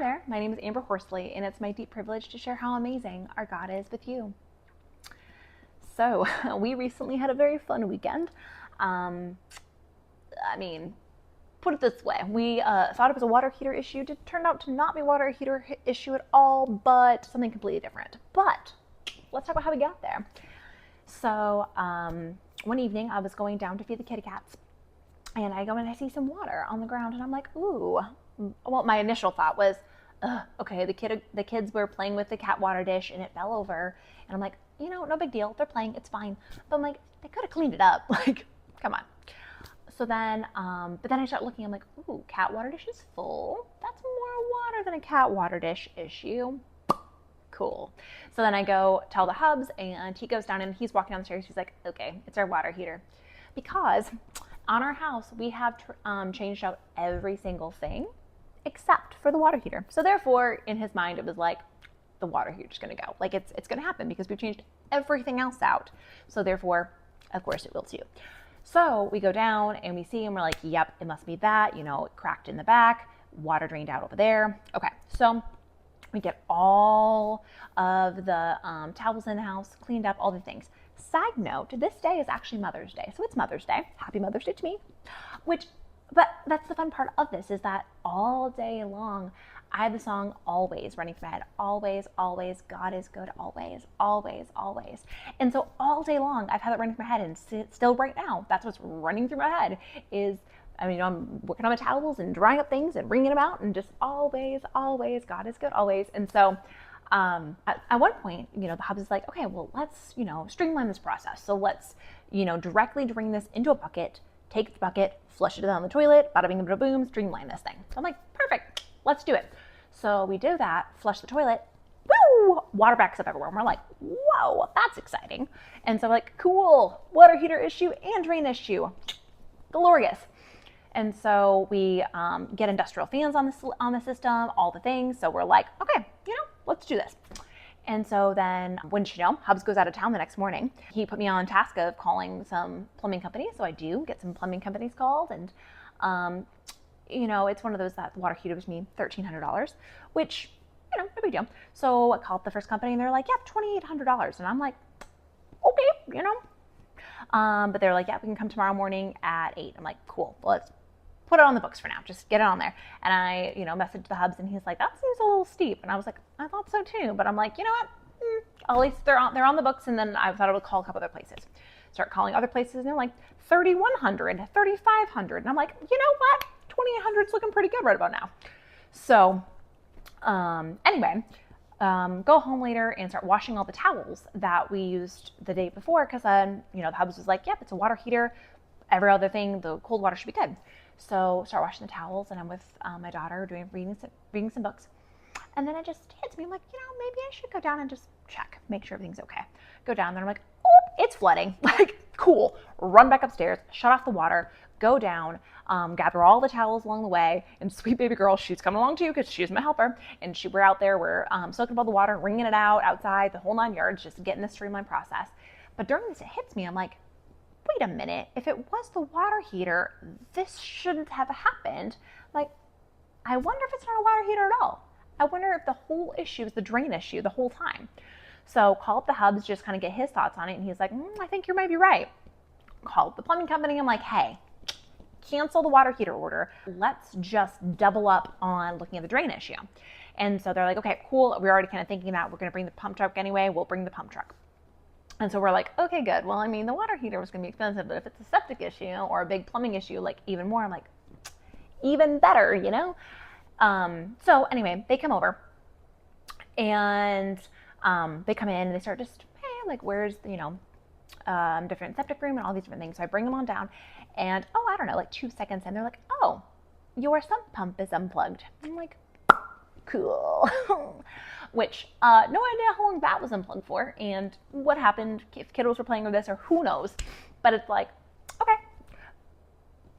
there, my name is Amber Horsley, and it's my deep privilege to share how amazing our God is with you. So, we recently had a very fun weekend. Put it this way, we thought it was a water heater issue. It turned out to not be a water heater issue at all, but something completely different. But let's talk about how we got there. So, one evening I was going down to feed the kitty cats, and I go and I see some water on the ground, and I'm like, ooh. Well, my initial thought was, okay, the kids were playing with the cat water dish and it fell over, and I'm like, no big deal. They're playing, it's fine. But I'm like, they could have cleaned it up. Like, come on. So then, but then I start looking. I'm like, ooh, cat water dish is full. That's more water than a cat water dish issue. Cool. So then I go tell the hubs, and he goes down and he's walking down the stairs. He's like, okay, it's our water heater, because on our house we have changed out every single thing except for the water heater. So therefore, in his mind, it was like, the water heater's going to go. Like, it's going to happen because we've changed everything else out. So therefore, of course, it will too. So we go down and we see, and we're like, yep, it must be that. It cracked in the back, water drained out over there. Okay, so we get all of the towels in the house cleaned up, all the things. Side note, this day is actually Mother's Day. So it's Mother's Day. Happy Mother's Day to me. But that's the fun part of this, is that all day long, I have the song Always running through my head. Always, always, God is good, always, always, always. And so all day long, I've had it running through my head, and still right now, that's what's running through my head is, I'm working on my towels and drying up things and wringing them out, and just always, always, God is good, always. And so at one point, the hub is like, okay, well, let's, streamline this process. So let's, directly drain this into a bucket, take the bucket, flush it down the toilet, bada bing, bada boom, streamline this thing. So I'm like, perfect, let's do it. So we do that, flush the toilet, woo, water backs up everywhere. And we're like, whoa, that's exciting. And so like, cool, water heater issue and drain issue, glorious. And so we get industrial fans on the system, all the things. So we're like, okay, let's do this. And so then, wouldn't you know, Hubs goes out of town the next morning. He put me on task of calling some plumbing companies. So I do get some plumbing companies called, and it's one of those that the water heater was me $1,300, which, no big deal. So I called the first company, and they're like, yeah, $2,800. And I'm like, okay, but they're like, yeah, we can come tomorrow morning at 8. I'm like, cool, well, let's put it on the books for now. Just get it on there. And I, messaged the Hubs, and he's like, that seems a little steep. And I was like, I thought so too. But I'm like, you know what? At least they're on the books. And then I thought I would call a couple other places. Start calling other places, and they're like, 3,100, 3,500. And I'm like, you know what? 2,800 is looking pretty good right about now. So anyway, go home later and start washing all the towels that we used the day before, because then, the Hubs was like, yep, it's a water heater. Every other thing, the cold water should be good. So start washing the towels, and I'm with my daughter reading some books. And then it just hits me. I'm like, maybe I should go down and just check, make sure everything's okay. Go down there, I'm like, oh, it's flooding. Like, cool. Run back upstairs, shut off the water, go down, gather all the towels along the way, and sweet baby girl, she's coming along too, because she's my helper. And we're out there, we're soaking up all the water, wringing it out outside, the whole 9 yards, just getting the streamline process. But during this, it hits me. I'm like, wait a minute, if it was the water heater, this shouldn't have happened. Like, I wonder if it's not a water heater at all. I wonder if the whole issue is the drain issue the whole time. So call up the Hubs, just kind of get his thoughts on it, and he's like, I think you might be right. Call up the plumbing company. I'm like, hey, cancel the water heater order. Let's just double up on looking at the drain issue. And so they're like, okay, cool. We're already kind of thinking that we're going to bring the pump truck anyway. We'll bring the pump truck. And so we're like, okay, good. Well, the water heater was going to be expensive, but if it's a septic issue or a big plumbing issue, like even more, I'm like, even better, So anyway, they come over, and they come in and they start just, hey, like, where's, different septic room and all these different things. So I bring them on down, and, I don't know, like 2 seconds in, they're like, oh, your sump pump is unplugged. I'm like, cool. Which, no idea how long that was unplugged for, and what happened, if kiddos were playing with this, or who knows. But it's like, okay.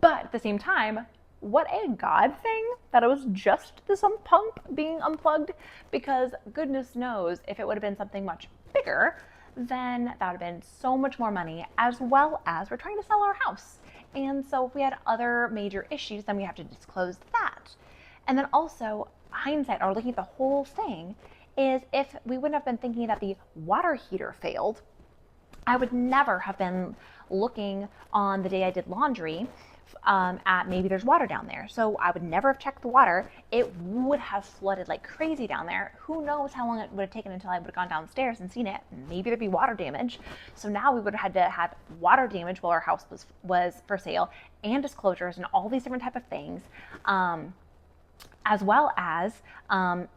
But at the same time, what a God thing that it was just the sump pump being unplugged, because goodness knows if it would have been something much bigger, then that would have been so much more money, as well as we're trying to sell our house. And so if we had other major issues, then we have to disclose that. And then also, hindsight or looking at the whole thing is if we wouldn't have been thinking that the water heater failed, I would never have been looking on the day I did laundry at maybe there's water down there. So I would never have checked the water. It would have flooded like crazy down there. Who knows how long it would have taken until I would have gone downstairs and seen it. Maybe there'd be water damage. So now we would have had to have water damage while our house was for sale, and disclosures and all these different type of things. As well as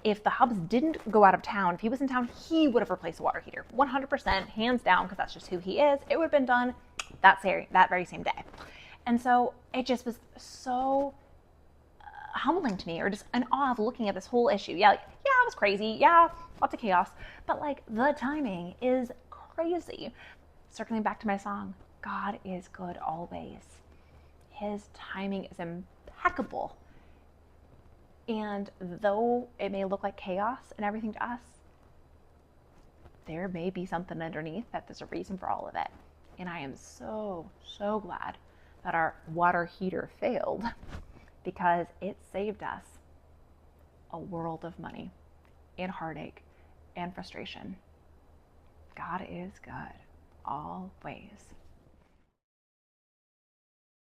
if the Hubs didn't go out of town, if he was in town, he would have replaced the water heater 100%, hands down, because that's just who he is. It would have been done that very same day. And so it just was so humbling to me, or just an awe of looking at this whole issue. Yeah, like, yeah, it was crazy. Yeah, lots of chaos. But like the timing is crazy. Circling back to my song, God is good always. His timing is impeccable. And though it may look like chaos and everything to us, there may be something underneath that there's a reason for all of it. And I am so, so glad that our water heater failed, because it saved us a world of money and heartache and frustration. God is good always.